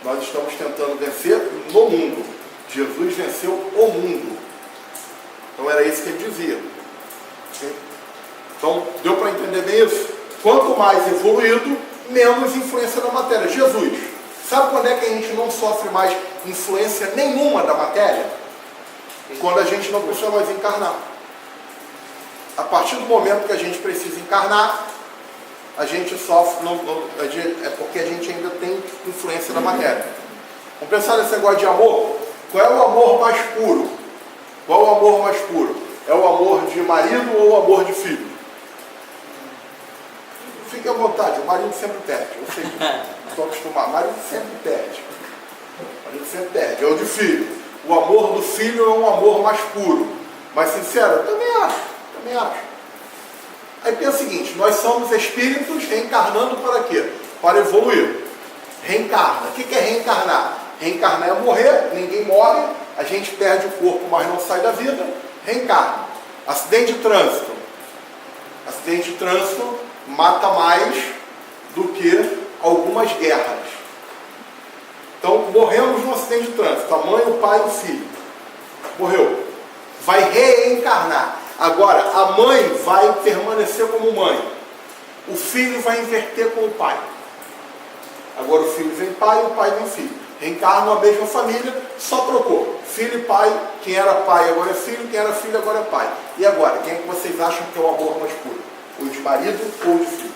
Nós estamos tentando vencer no mundo. Jesus venceu o mundo. Então era isso que ele dizia. Okay? Então, deu para entender bem isso? Quanto mais evoluído, menos influência da matéria. Jesus, sabe quando é que a gente não sofre mais influência nenhuma da matéria? Quando a gente não precisa mais encarnar. A partir do momento que a gente precisa encarnar, a gente sofre, é porque a gente ainda tem influência da matéria. Vamos pensar nesse negócio de amor. Qual é o amor mais puro? Qual é o amor mais puro? É o amor de marido ou o amor de filho? Fique à vontade, o marido sempre perde. Eu sei, estou acostumado. O marido sempre perde. O marido sempre perde. É o de filho. O amor do filho é um amor mais puro. Mais sincero? Eu também acho. Aí pensa o seguinte, nós somos espíritos reencarnando para quê? Para evoluir. Reencarna. O que é reencarnar? Reencarnar é morrer, ninguém morre, a gente perde o corpo, mas não sai da vida, reencarna. Acidente de trânsito. Acidente de trânsito mata mais do que algumas guerras. Então, morremos num acidente de trânsito, a mãe, o pai e o filho. Morreu. Vai reencarnar. Agora, a mãe vai permanecer como mãe. O filho vai inverter com o pai. Agora o filho vem pai e o pai vem filho. Reencarnam a mesma família, só trocou. Filho e pai, quem era pai agora é filho, quem era filho agora é pai. E agora, quem é que vocês acham que é o amor mais puro? O de marido ou o de filho?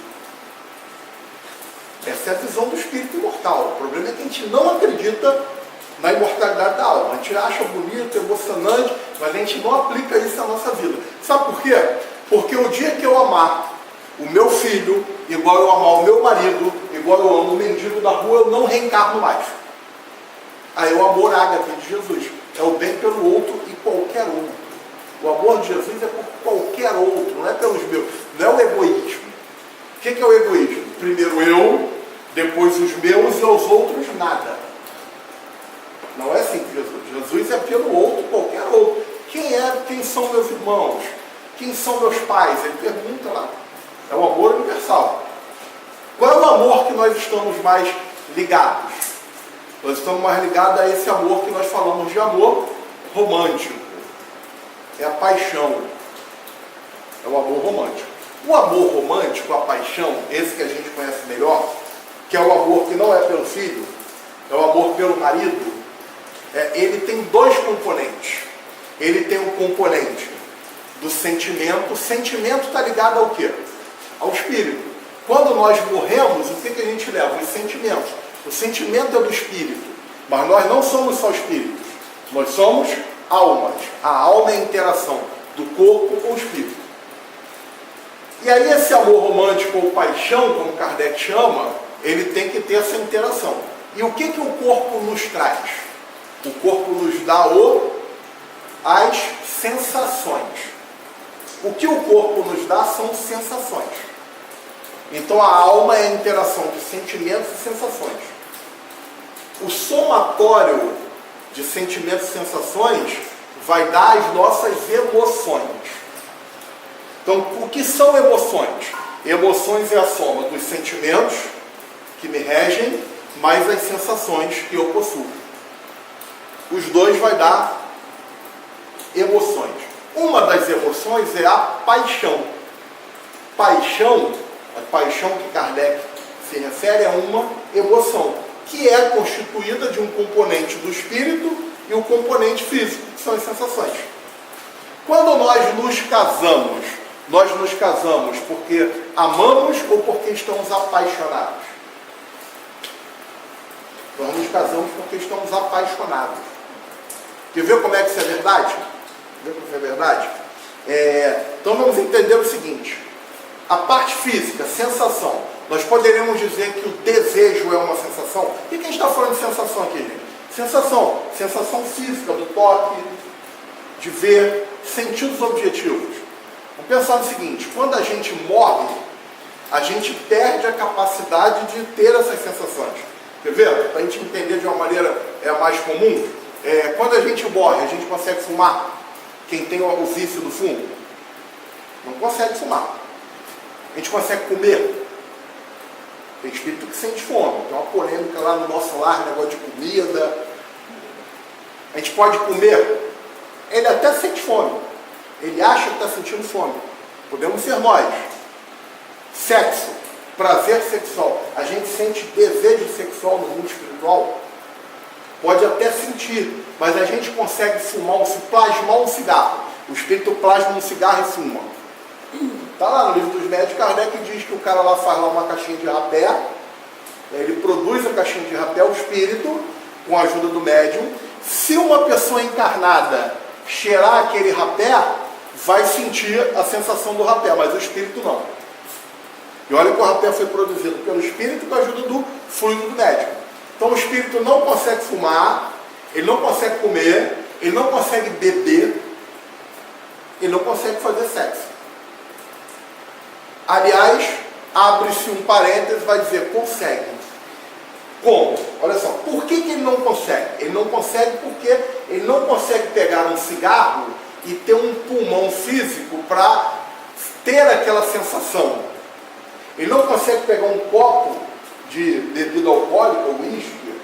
Essa é a visão do espírito imortal. O problema é que a gente não acredita na imortalidade da alma. A gente acha bonito, emocionante, mas a gente não aplica isso na nossa vida. Sabe por quê? Porque o dia que eu amar o meu filho, igual eu amar o meu marido, igual eu amo o mendigo da rua, eu não reencarno mais. Aí o amor ágape de Jesus é o bem pelo outro e qualquer outro. O amor de Jesus é por qualquer outro, não é pelos meus. Não é o egoísmo. O que é o egoísmo? Primeiro eu, depois os meus e aos outros nada. Não é assim que Jesus. Jesus é pelo outro, qualquer outro. Quem são meus irmãos? Quem são meus pais? Ele pergunta lá. É o amor universal. Qual é o amor que nós estamos mais ligados? Nós estamos mais ligados a esse amor que nós falamos de amor romântico. É a paixão. É o amor romântico. O amor romântico, a paixão, esse que a gente conhece melhor, que é o amor que não é pelo filho, é o amor pelo marido, ele tem dois componentes. Ele tem o componente do sentimento. O sentimento está ligado ao quê? Ao espírito. Quando nós morremos, o que a gente leva? Os sentimentos. O sentimento é do espírito. Mas nós não somos só espíritos. Nós somos almas. A alma é a interação do corpo com o espírito. E aí esse amor romântico ou paixão, como Kardec chama, ele tem que ter essa interação. E o que o corpo nos traz? O corpo nos dá as sensações. O que o corpo nos dá são sensações. Então a alma é a interação de sentimentos e sensações. O somatório de sentimentos e sensações vai dar as nossas emoções. Então, o que são emoções? Emoções é a soma dos sentimentos que me regem, mais as sensações que eu possuo. Os dois vai dar emoções. Uma das emoções é a paixão. Paixão, a paixão que Kardec se refere a uma emoção, que é constituída de um componente do espírito e um componente físico, que são as sensações. Quando nós nos casamos porque amamos ou porque estamos apaixonados? Nós nos casamos porque estamos apaixonados. Quer ver como é que isso é verdade? Quer ver como isso é verdade? Então vamos entender o seguinte. A parte física, sensação. Nós poderíamos dizer que o desejo é uma sensação. O que a gente está falando de sensação aqui, gente? Sensação. Sensação física, do toque, de ver, sentidos objetivos. Vamos pensar no seguinte. Quando a gente morre, a gente perde a capacidade de ter essas sensações. Quer ver? Para a gente entender de uma maneira mais comum. Quando a gente morre, a gente consegue fumar? Quem tem o vício do fumo? Não consegue fumar. A gente consegue comer? Tem espírito que sente fome. Tem uma polêmica lá no nosso lar, negócio de comida. A gente pode comer, ele até sente fome. Ele acha que está sentindo fome. Podemos ser nós. Sexo, prazer sexual. A gente sente desejo sexual no mundo espiritual? Pode até sentir, mas a gente consegue plasmar um cigarro. O espírito plasma um cigarro e fuma. Está lá no livro dos médios, Kardec diz que o cara lá faz lá uma caixinha de rapé, ele produz a caixinha de rapé, o espírito, com a ajuda do médium. Se uma pessoa encarnada cheirar aquele rapé, vai sentir a sensação do rapé, mas o espírito não. E olha que o rapé foi produzido pelo espírito com a ajuda do fluido do médium. Então o espírito não consegue fumar, ele não consegue comer, ele não consegue beber, ele não consegue fazer sexo. Aliás, abre-se um parênteses e vai dizer, consegue. Como? Olha só, por que ele não consegue? Ele não consegue porque ele não consegue pegar um cigarro e ter um pulmão físico para ter aquela sensação. Ele não consegue pegar um copo de bebida alcoólica, ou uísque,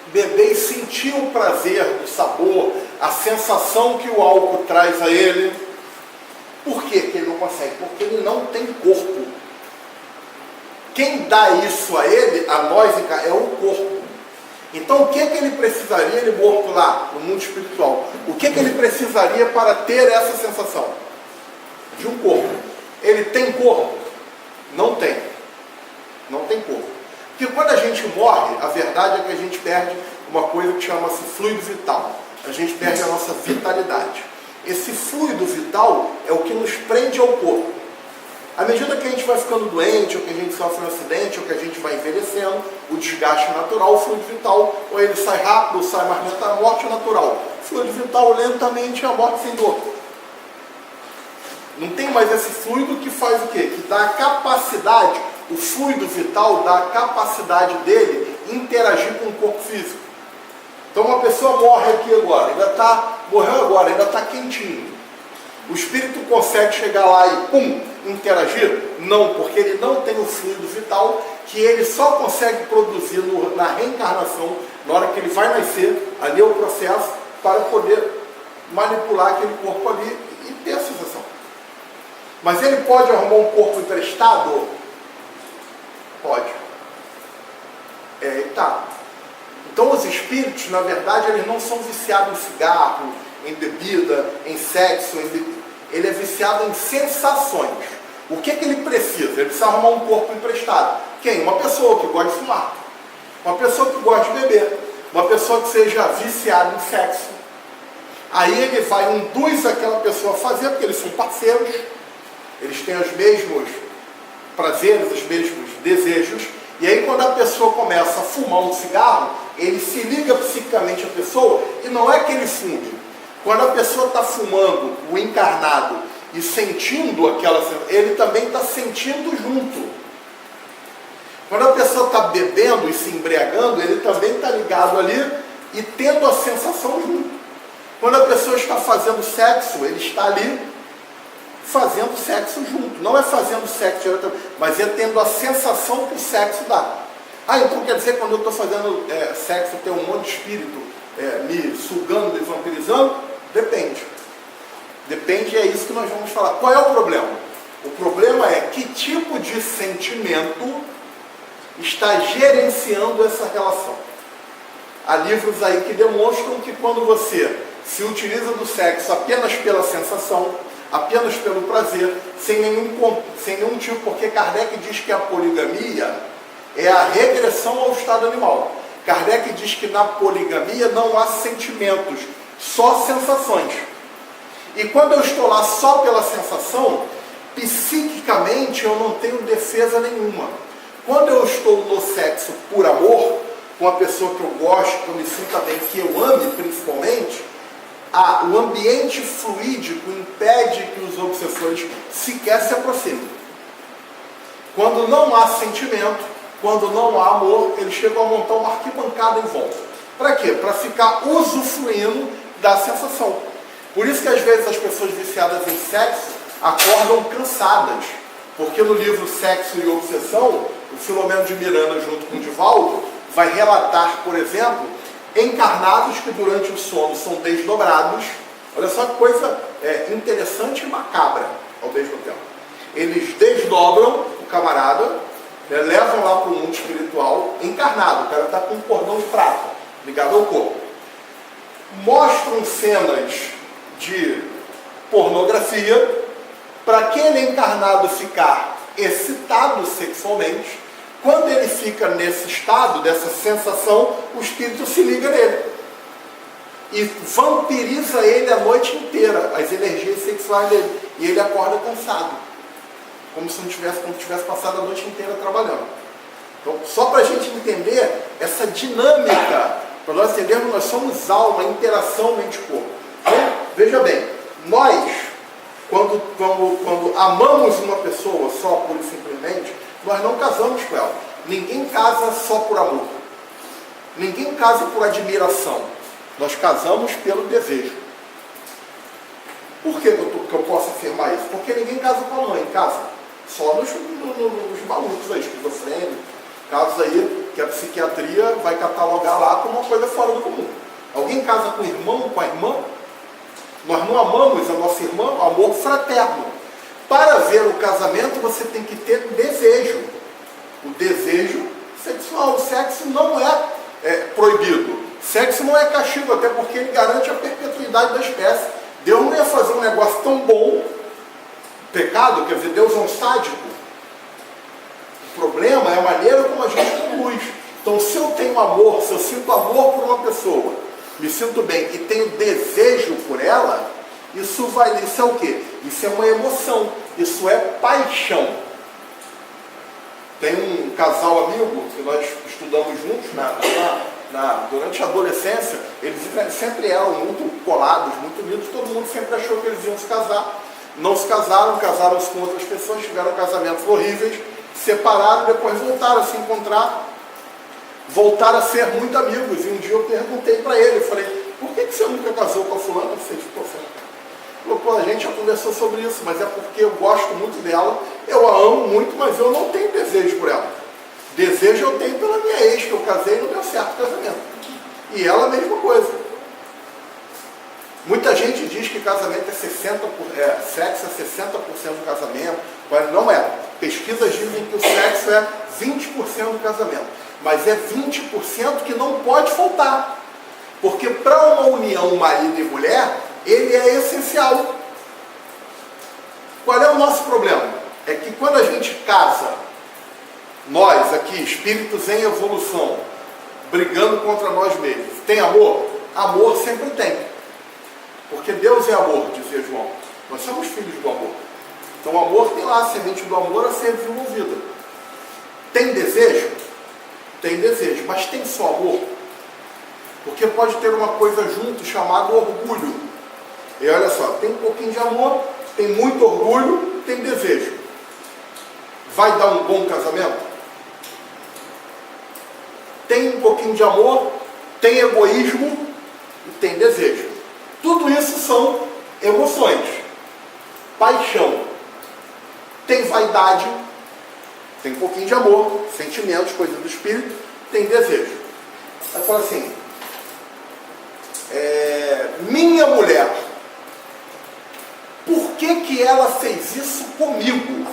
beber e sentir o prazer do sabor, a sensação que o álcool traz a ele. Por que ele não consegue? Porque ele não tem corpo. Quem dá isso a ele, a nós, é o corpo. Então o que ele precisaria, ele morto lá, no mundo espiritual? O que ele precisaria para ter essa sensação? De um corpo. Ele tem corpo? Não tem. Não tem corpo. Porque quando a gente morre, a verdade é que a gente perde uma coisa que chama-se fluido vital. A gente perde a nossa vitalidade. Esse fluido vital é o que nos prende ao corpo. À medida que a gente vai ficando doente, ou que a gente sofre um acidente, ou que a gente vai envelhecendo, o desgaste natural, o fluido vital, ou ele sai rápido, ou sai mais lento, a morte natural. O fluido vital lentamente, a morte sem dor. Não tem mais esse fluido que faz o quê? Que dá a capacidade, o fluido vital dá a capacidade dele interagir com o corpo físico. Então uma pessoa morre aqui agora, morreu agora, ainda está quentinho. O espírito consegue chegar lá e, pum, interagir? Não, porque ele não tem o fluido vital que ele só consegue produzir na reencarnação, na hora que ele vai nascer, ali é o processo, para poder manipular aquele corpo ali e ter a sensação. Mas ele pode arrumar um corpo emprestado? Pode. Tá. Então os espíritos, na verdade, eles não são viciados em cigarro, em bebida, em sexo, ele é viciado em sensações. O que ele precisa? Ele precisa arrumar um corpo emprestado. Quem? Uma pessoa que gosta de fumar, uma pessoa que gosta de beber, uma pessoa que seja viciada em sexo. Aí ele vai, induz aquela pessoa a fazer, porque eles são parceiros, eles têm os mesmos prazeres, os mesmos desejos. E aí quando a pessoa começa a fumar um cigarro, ele se liga psiquicamente à pessoa, e não é que ele funde. Quando a pessoa está fumando, o encarnado, e sentindo aquela, ele também está sentindo junto. Quando a pessoa está bebendo e se embriagando, ele também está ligado ali e tendo a sensação junto. Quando a pessoa está fazendo sexo, ele está ali fazendo sexo junto. Não é fazendo sexo diretamente, mas é tendo a sensação que o sexo dá. Então quer dizer que quando eu estou fazendo sexo, tem um monte de espírito me sugando, me vampirizando? Depende. Depende, é isso que nós vamos falar. Qual é o problema? O problema é que tipo de sentimento está gerenciando essa relação. Há livros aí que demonstram que quando você se utiliza do sexo apenas pela sensação, apenas pelo prazer, sem nenhum tipo, porque Kardec diz que a poligamia é a regressão ao estado animal. Kardec diz que na poligamia não há sentimentos, só sensações. E quando eu estou lá só pela sensação, psiquicamente eu não tenho defesa nenhuma. Quando eu estou no sexo por amor, com a pessoa que eu gosto, que eu me sinta bem, que eu ame principalmente, o ambiente fluídico impede que os obsessores sequer se aproximem. Quando não há sentimento, quando não há amor, eles chegam a montar uma arquibancada em volta. Para quê? Para ficar usufruindo da sensação. Por isso que às vezes as pessoas viciadas em sexo acordam cansadas. Porque no livro Sexo e Obsessão, o Filomeno de Miranda, junto com o Divaldo, vai relatar, por exemplo, encarnados que durante o sono são desdobrados. Olha só que coisa interessante e macabra ao mesmo tempo. Eles desdobram o camarada, levam lá para o mundo espiritual, encarnado. O cara está com um cordão de prata ligado ao corpo. Mostram cenas de pornografia para aquele encarnado ficar excitado sexualmente. Quando ele fica nesse estado, dessa sensação, o espírito se liga nele e vampiriza ele a noite inteira, as energias sexuais dele, e ele acorda cansado, como se não tivesse passado a noite inteira trabalhando. Então, só para a gente entender essa dinâmica, para nós entendermos, nós somos alma, interação mente-corpo. Então, veja bem, nós, quando amamos uma pessoa só, pura e simplesmente, nós não casamos com ela. Ninguém casa só por amor. Ninguém casa por admiração. Nós casamos pelo desejo. Por que eu posso afirmar isso? Porque ninguém casa com a mãe, casa. Só nos malucos aí, esquizofrênicos. Casos aí que a psiquiatria vai catalogar lá como uma coisa fora do comum. Alguém casa com o irmão, com a irmã? Nós não amamos a nossa irmã, amor fraterno. Para ver o casamento, você tem que ter desejo. O desejo sexual. O sexo não é proibido. Sexo não é castigo, até porque ele garante a perpetuidade da espécie. Deus não ia fazer um negócio tão bom, pecado, quer dizer, Deus é um sádico. O problema é a maneira como a gente conduz. Então, se eu tenho amor, se eu sinto amor por uma pessoa, me sinto bem e tenho desejo por ela, isso é o quê? Isso é uma emoção, isso é paixão. Tem um casal amigo que nós estudamos juntos durante a adolescência. Eles sempre eram muito colados, muito unidos. Todo mundo sempre achou que eles iam se casar. Não se casaram, casaram-se com outras pessoas, tiveram casamentos horríveis, separaram, depois voltaram a se encontrar, voltaram a ser muito amigos. E um dia eu perguntei para ele, eu falei, por que você nunca casou com a fulana? Você ficou falou, a gente já conversou sobre isso, mas é porque eu gosto muito dela, eu a amo muito, mas eu não tenho desejo por ela. Desejo eu tenho pela minha ex, que eu casei e não deu certo o casamento. E ela a mesma coisa. Muita gente diz que casamento é 60%, sexo é 60% do casamento, mas não é. Pesquisas dizem que o sexo é 20% do casamento, mas é 20% que não pode faltar. Porque para uma união marido e mulher, ele é essencial. Qual é o nosso problema? É que quando a gente casa, nós aqui, espíritos em evolução, brigando contra nós mesmos, tem amor? Amor sempre tem. Porque Deus é amor, dizia João. Nós somos filhos do amor. Então o amor tem lá a semente do amor a ser desenvolvida. Tem desejo? Tem desejo, mas tem só amor? Porque pode ter uma coisa junto chamada orgulho. E olha só, tem um pouquinho de amor, tem muito orgulho, tem desejo. Vai dar um bom casamento? Tem um pouquinho de amor, tem egoísmo e tem desejo. Tudo isso são emoções. Paixão. Tem vaidade, tem um pouquinho de amor, sentimentos, coisas do espírito, tem desejo. Aí fala assim, minha mulher, por que ela fez isso comigo?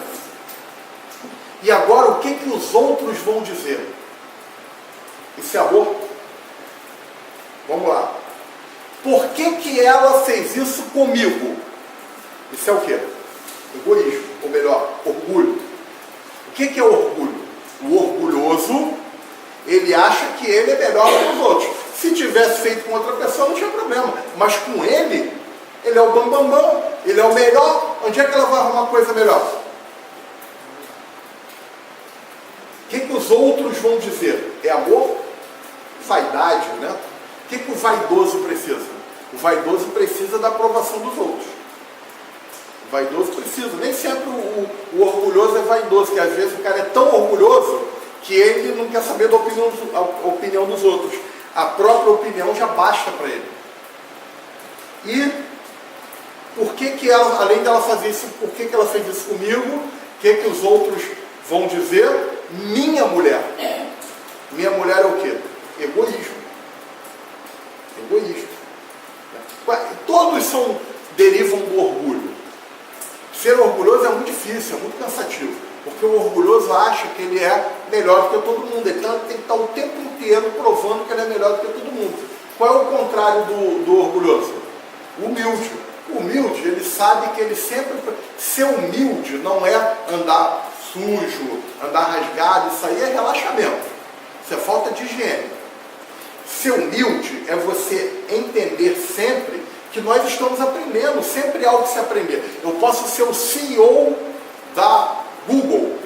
E agora o que os outros vão dizer? Isso é amor? Vamos lá. Por que ela fez isso comigo? Isso é o quê? Egoísmo, ou melhor, orgulho. O que é orgulho? O orgulhoso, ele acha que ele é melhor que os outros. Se tivesse feito com outra pessoa, não tinha problema. Mas com ele é o bambambam, ele é o melhor. Onde é que ela vai arrumar coisa melhor? O que os outros vão dizer? É amor? Vaidade, né? O que o vaidoso precisa? O vaidoso precisa da aprovação dos outros. O vaidoso precisa. Nem sempre o orgulhoso é vaidoso, que às vezes o cara é tão orgulhoso que ele não quer saber da opinião dos outros. A própria opinião já basta para ele. E por que ela, além dela fazer isso, por que ela fez isso comigo? que os outros vão dizer? Minha mulher. Minha mulher é o quê? Egoísmo. Egoísmo. Todos derivam do orgulho. Ser orgulhoso é muito difícil, é muito cansativo. Porque o orgulhoso acha que ele é melhor do que todo mundo. Então ele tem que estar o tempo inteiro provando que ele é melhor do que todo mundo. Qual é o contrário do orgulhoso? O humilde. O humilde, ele sabe que ele sempre... Ser humilde não é andar sujo, andar rasgado. Isso aí é relaxamento. Isso é falta de higiene. Ser humilde é você entender sempre que nós estamos aprendendo. Sempre há algo que se aprender. Eu posso ser o CEO da Google,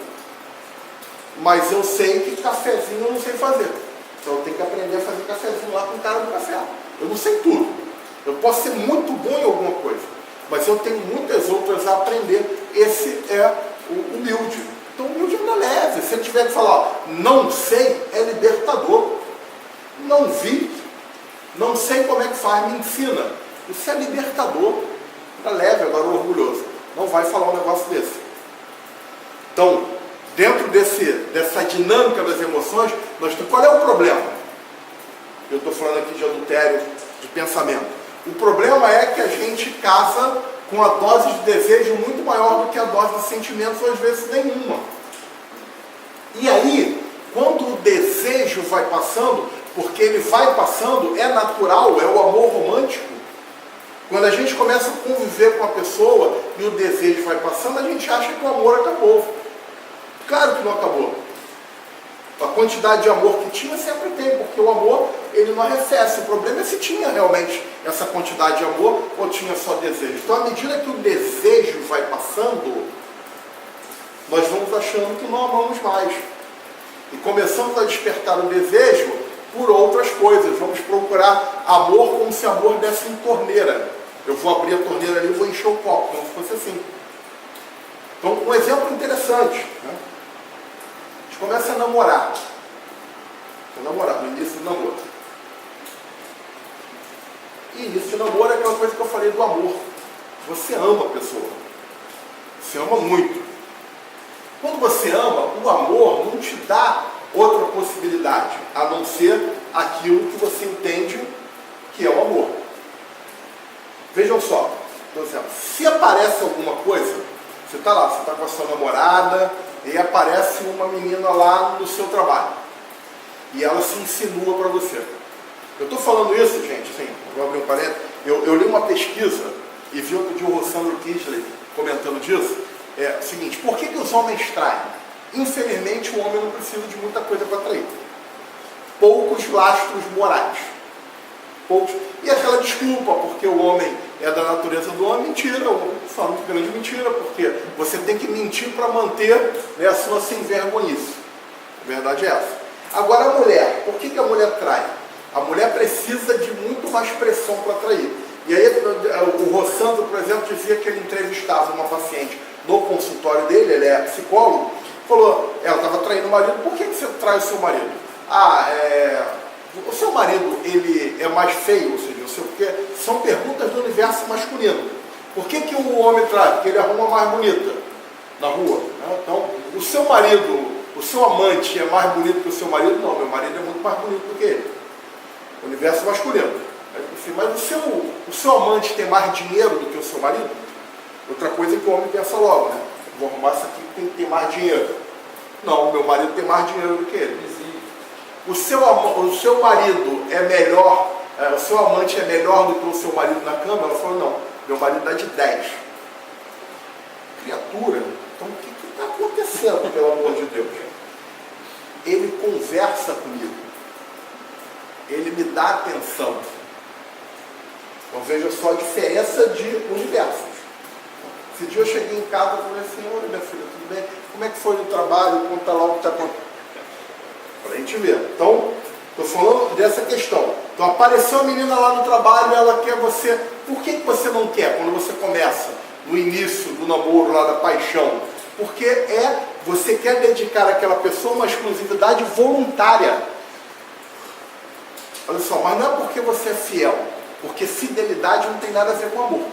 mas eu sei que cafezinho eu não sei fazer. Então eu tenho que aprender a fazer cafezinho lá com o cara do café. Eu não sei tudo. Eu posso ser muito bom em alguma coisa, mas eu tenho muitas outras a aprender. Esse é o humilde. Então o humilde não é leve. Se ele tiver que falar, ó, não sei, é libertador. Não vi, não sei como é que faz, me ensina. Isso é libertador. Tá leve. Agora o orgulhoso não vai falar um negócio desse. Então, dentro dessa dinâmica das emoções, qual é o problema? Eu estou falando aqui de adultério de pensamento. O problema é que a gente casa com a dose de desejo muito maior do que a dose de sentimentos, ou às vezes nenhuma. E aí, quando o desejo vai passando, porque ele vai passando, é natural, é o amor romântico. Quando a gente começa a conviver com a pessoa e o desejo vai passando, a gente acha que o amor acabou. Claro que não acabou. A quantidade de amor que tinha sempre tem, porque o amor, ele não arrefece. O problema é se tinha realmente essa quantidade de amor ou tinha só desejo. Então, à medida que o desejo vai passando, nós vamos achando que não amamos mais. E começamos a despertar o desejo por outras coisas. Vamos procurar amor como se amor desse em torneira. Eu vou abrir a torneira ali e vou encher o copo, como se fosse assim. Então, um exemplo interessante, né? A gente começa a namorar. No início do namoro. E início de namoro é aquela coisa que eu falei do amor. Você ama a pessoa. Você ama muito. Quando você ama, o amor não te dá outra possibilidade, a não ser aquilo que você entende que é o amor. Vejam só, por exemplo, se aparece alguma coisa, você está lá, você está com a sua namorada, e aparece uma menina lá no seu trabalho. E ela se insinua para você. Eu estou falando isso, gente, assim, vou abrir um parênteses. Eu li uma pesquisa e vi outro dia o Rossandro Kisley comentando disso. É o seguinte, por que os homens traem? Infelizmente, o homem não precisa de muita coisa para trair. Poucos lastros morais. Poucos. E aquela desculpa, porque o homem é da natureza do homem, mentira, isso é uma grande mentira, porque você tem que mentir para manter, né, a sua sem-vergonhice. A verdade é essa. Agora a mulher, por que a mulher trai? A mulher precisa de muito mais pressão para atrair. E aí o Rossandro, por exemplo, dizia que ele entrevistava uma paciente no consultório dele, ele é psicólogo, falou, ela estava traindo o marido, por que você trai o seu marido? O seu marido, ele é mais feio, ou seja, porque são perguntas do universo masculino. Por que o homem trai? Porque ele arruma mais bonita na rua. Né? Então, o seu marido, o seu amante é mais bonito que o seu marido? Não, meu marido é muito mais bonito do que ele. O universo masculino. Mas o seu amante tem mais dinheiro do que o seu marido? Outra coisa é que o homem pensa logo, né? Vou arrumar isso aqui que tem que ter mais dinheiro. Não, meu marido tem mais dinheiro do que ele. O seu marido é melhor, o seu amante é melhor do que o seu marido na cama? Ela falou, não, meu marido dá de 10. Criatura, então o que está acontecendo, pelo amor de Deus? Ele conversa comigo. Ele me dá atenção. Então veja só a diferença de universos. Esse dia eu cheguei em casa e falei assim, olha minha filha, tudo bem? Como é que foi no trabalho? Conta lá o que está acontecendo. Para a gente ver. Então, estou falando dessa questão. Então apareceu a menina lá no trabalho, ela quer você. Por que você não quer quando você começa? No início do namoro, lá da paixão. Porque você quer dedicar àquela pessoa uma exclusividade voluntária. Olha só, mas não é porque você é fiel. Porque fidelidade não tem nada a ver com amor.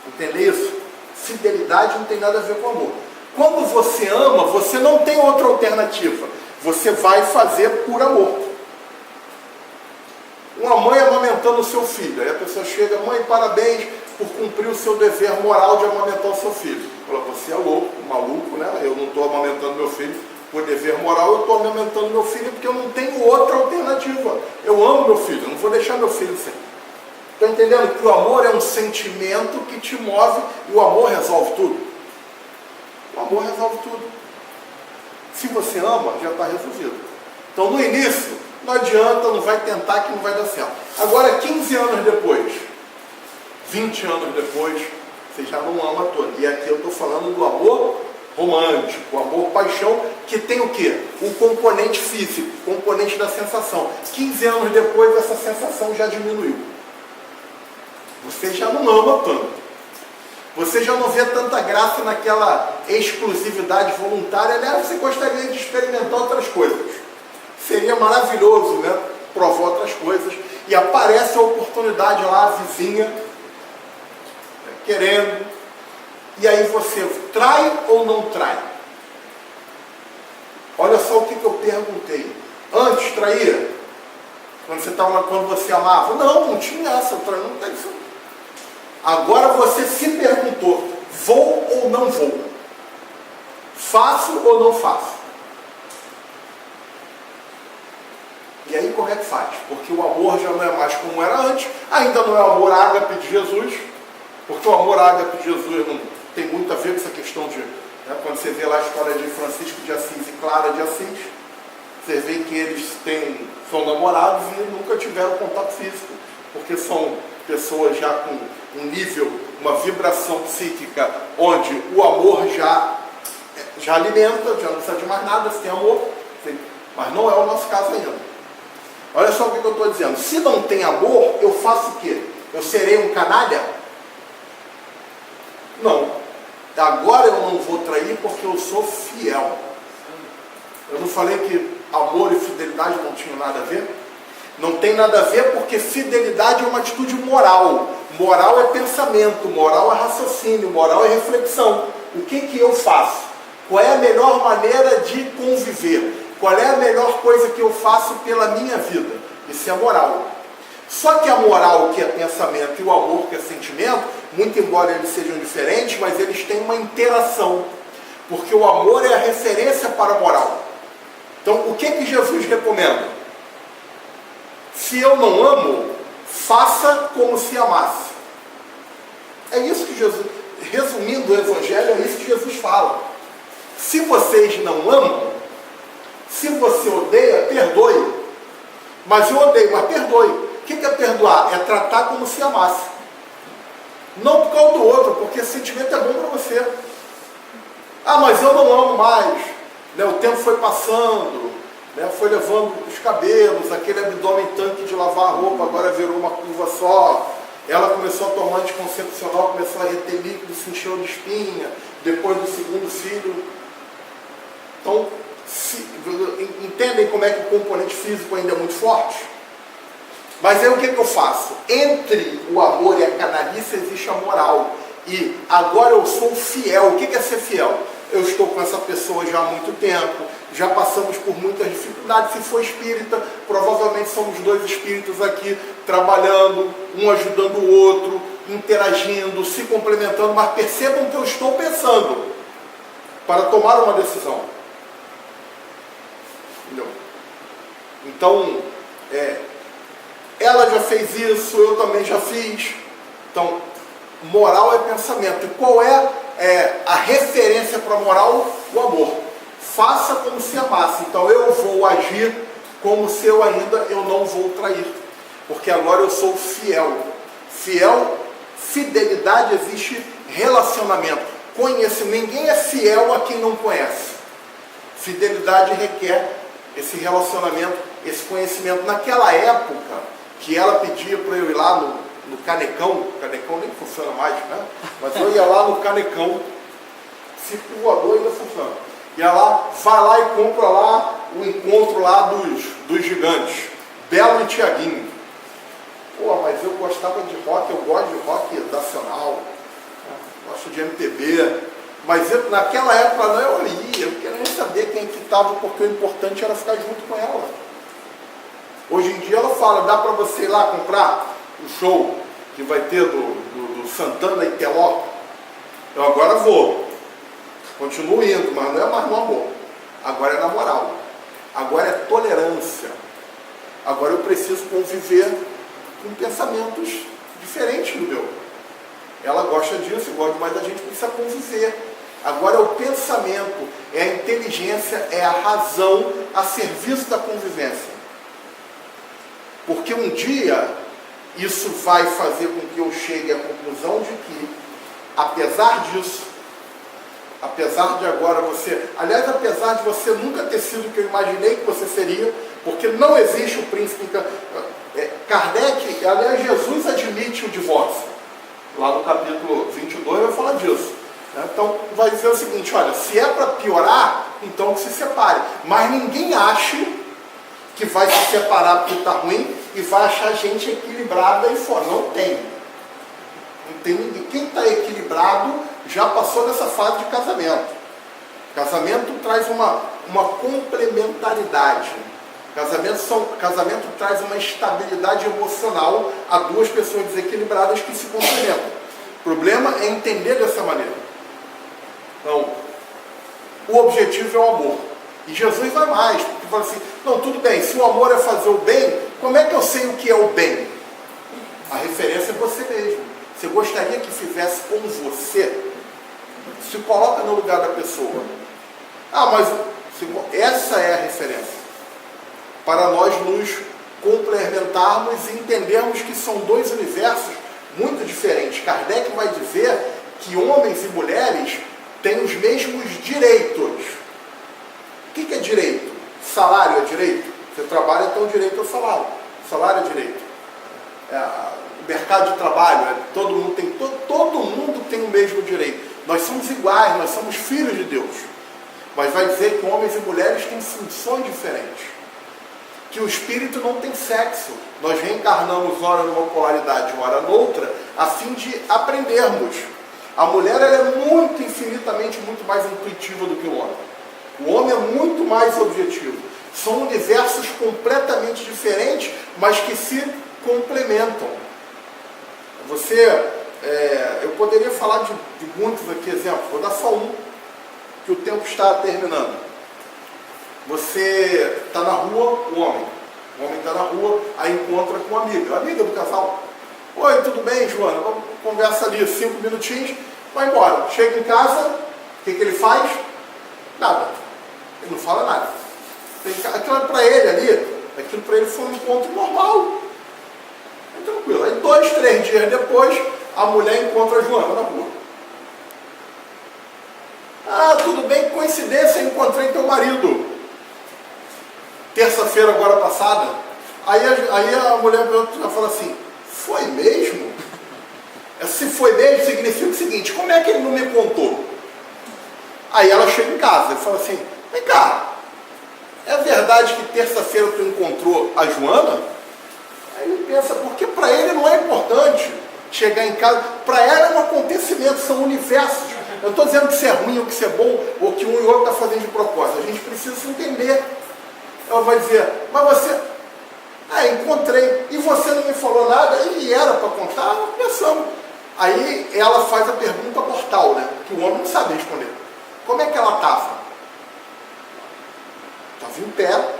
Entende isso? Fidelidade não tem nada a ver com amor. Quando você ama, você não tem outra alternativa. Você vai fazer por amor. Uma mãe amamentando o seu filho. Aí a pessoa chega, mãe, parabéns por cumprir o seu dever moral de amamentar o seu filho. Fala, você é louco, maluco, né? Eu não estou amamentando meu filho por dever moral, eu estou amamentando meu filho porque eu não tenho outra alternativa. Eu amo meu filho, eu não vou deixar meu filho sem. Está entendendo que o amor é um sentimento que te move e o amor resolve tudo? O amor resolve tudo. Se você ama, já está resolvido. Então, no início, não adianta, não vai tentar que não vai dar certo. Agora, 15 anos depois, 20 anos depois, você já não ama todo. E aqui eu estou falando do amor romântico, o amor paixão, que tem o quê? O componente físico, o componente da sensação. 15 anos depois, essa sensação já diminuiu. Você já não ama tanto. Você já não vê tanta graça naquela exclusividade voluntária. Aliás, você gostaria de experimentar outras coisas. Seria maravilhoso, né? Provar outras coisas. E aparece a oportunidade lá, a vizinha, querendo. E aí você trai ou não trai? Olha só o que eu perguntei. Antes traía? Quando você amava? Não tinha essa. Não tem isso. Agora você se perguntou, vou ou não vou? Faço ou não faço? E aí como é que faz? Porque o amor já não é mais como era antes, ainda não é o amor ágape de Jesus, porque o amor ágape de Jesus não tem muito a ver com essa questão de, né, quando você vê lá a história de Francisco de Assis e Clara de Assis, você vê que eles são namorados e nunca tiveram contato físico, porque são pessoas já com um nível, uma vibração psíquica, onde o amor já alimenta, já não precisa de mais nada, se tem amor, mas não é o nosso caso ainda. Olha só o que eu estou dizendo, se não tem amor, eu faço o quê? Eu serei um canalha? Não. Agora eu não vou trair porque eu sou fiel. Eu não falei que amor e fidelidade não tinham nada a ver? Não tem nada a ver porque fidelidade é uma atitude moral. Moral é pensamento, moral é raciocínio, moral é reflexão. O que eu faço? Qual é a melhor maneira de conviver? Qual é a melhor coisa que eu faço pela minha vida? Isso é moral. Só que a moral, que é pensamento, e o amor, que é sentimento, muito embora eles sejam diferentes, mas eles têm uma interação. Porque o amor é a referência para a moral. Então, o que Jesus recomenda? Se eu não amo, faça como se amasse. É isso que Jesus, resumindo o Evangelho, é isso que Jesus fala. Se vocês não amam, se você odeia, perdoe. Mas eu odeio, mas perdoe. O que é perdoar? É tratar como se amasse. Não por causa do outro, porque esse sentimento é bom para você. Ah, mas eu não amo mais. Né? O tempo foi passando. Foi levando os cabelos, aquele abdômen tanque de lavar a roupa, agora virou uma curva só. Ela começou a tomar anticoncepcional, começou a reter líquido, se encheu de espinha, depois do segundo filho. Então, entendem como é que o componente físico ainda é muito forte? Mas aí o que eu faço? Entre o amor e a canalice existe a moral. E agora eu sou fiel. O que é ser fiel? Eu estou com essa pessoa já há muito tempo, já passamos por muitas dificuldades. Se for espírita, provavelmente somos dois espíritos aqui trabalhando, um ajudando o outro, interagindo, se complementando, mas percebam que eu estou pensando para tomar uma decisão. Entendeu? Então, ela já fez isso, eu também já fiz. Então, moral é pensamento. E qual é a referência para a moral? O amor. Faça como se amasse. Então eu vou agir como se eu não vou trair. Porque agora eu sou fiel. Fidelidade existe relacionamento. Conhecimento. Ninguém é fiel a quem não conhece. Fidelidade requer esse relacionamento, esse conhecimento. Naquela época que ela pedia para eu ir lá no Canecão nem funciona mais, né? Mas eu ia lá no Canecão, Circo Voador ainda funciona. Ia lá, vai lá e compra lá o encontro lá dos gigantes, Belo e Tiaguinho. Pô, mas eu gostava de rock, eu gosto de rock nacional, gosto de MPB, Mas naquela época não, eu ia, eu queria nem saber quem que estava, porque o importante era ficar junto com ela. Hoje em dia ela fala, dá para você ir lá comprar o show que vai ter do Santana e Teló? Eu agora vou. Continuo indo, mas não é mais no amor. Agora é na moral. Agora é tolerância. Agora eu preciso conviver com pensamentos diferentes do meu. Ela gosta disso, eu gosto, mas a gente precisa conviver. Agora é o pensamento, é a inteligência, é a razão a serviço da convivência. Porque um dia isso vai fazer com que eu chegue à conclusão de que, apesar disso, apesar de agora você, aliás, apesar de você nunca ter sido o que eu imaginei que você seria, porque não existe o príncipe. Kardec, aliás, Jesus admite o divórcio. Lá no capítulo 22 vai falar disso. Então vai dizer o seguinte, olha, se é para piorar, então que se separe. Mas ninguém ache que vai se separar porque está ruim e vai achar gente equilibrada aí fora. Não tem. Não tem ninguém. Quem está equilibrado já passou dessa fase de casamento. Casamento traz uma complementaridade. Casamento traz uma estabilidade emocional a duas pessoas desequilibradas que se complementam. O problema é entender dessa maneira. Então, o objetivo é o amor. E Jesus vai mais, porque fala assim, não, tudo bem, se o amor é fazer o bem, como é que eu sei o que é o bem? A referência é você mesmo. Você gostaria que fizesse com você? Se coloca no lugar da pessoa. Ah, mas essa é a referência. Para nós nos complementarmos e entendermos que são dois universos muito diferentes. Kardec vai dizer que homens e mulheres têm os mesmos direitos. O que é direito? Salário é direito? Você trabalha, tem o direito ao salário. Salário é direito. O mercado de trabalho, todo mundo tem o mesmo direito. Nós somos iguais, nós somos filhos de Deus. Mas vai dizer que homens e mulheres têm funções diferentes. Que o espírito não tem sexo. Nós reencarnamos ora numa polaridade, ora noutra, a fim de aprendermos. A mulher ela é muito, infinitamente, muito mais intuitiva do que o homem. O homem é muito mais objetivo. São universos completamente diferentes, mas que se complementam. Eu poderia falar de muitos aqui exemplos, vou dar só um, que o tempo está terminando. Você está na rua, o homem está na rua, aí encontra com uma amiga do casal. Oi, tudo bem, Joana? Vamos conversa ali 5 minutinhos, vai embora. Chega em casa, o que ele faz? Nada. Ele não fala nada. Aquilo para ele ali, aquilo para ele foi um encontro normal. É tranquilo. Aí 2, 3 dias depois, a mulher encontra a Joana na rua. Ah, tudo bem, coincidência, encontrei teu marido. Terça-feira agora passada. Aí a mulher fala assim, foi mesmo? Se foi mesmo, significa o seguinte, como é que ele não me contou? Aí ela chega em casa e fala assim, vem cá, é verdade que terça-feira tu encontrou a Joana? Aí ele pensa, porque para ele não é importante chegar em casa, para ela é um acontecimento, são universos. Eu não estou dizendo que isso é ruim ou que isso é bom, ou que um e outro está fazendo de propósito, a gente precisa se entender. Ela vai dizer, mas você... encontrei, e você não me falou nada, e era para contar, nós pensamos. Aí ela faz a pergunta mortal, né? Que o homem não sabe responder. Como é que ela estava? Estava em pé,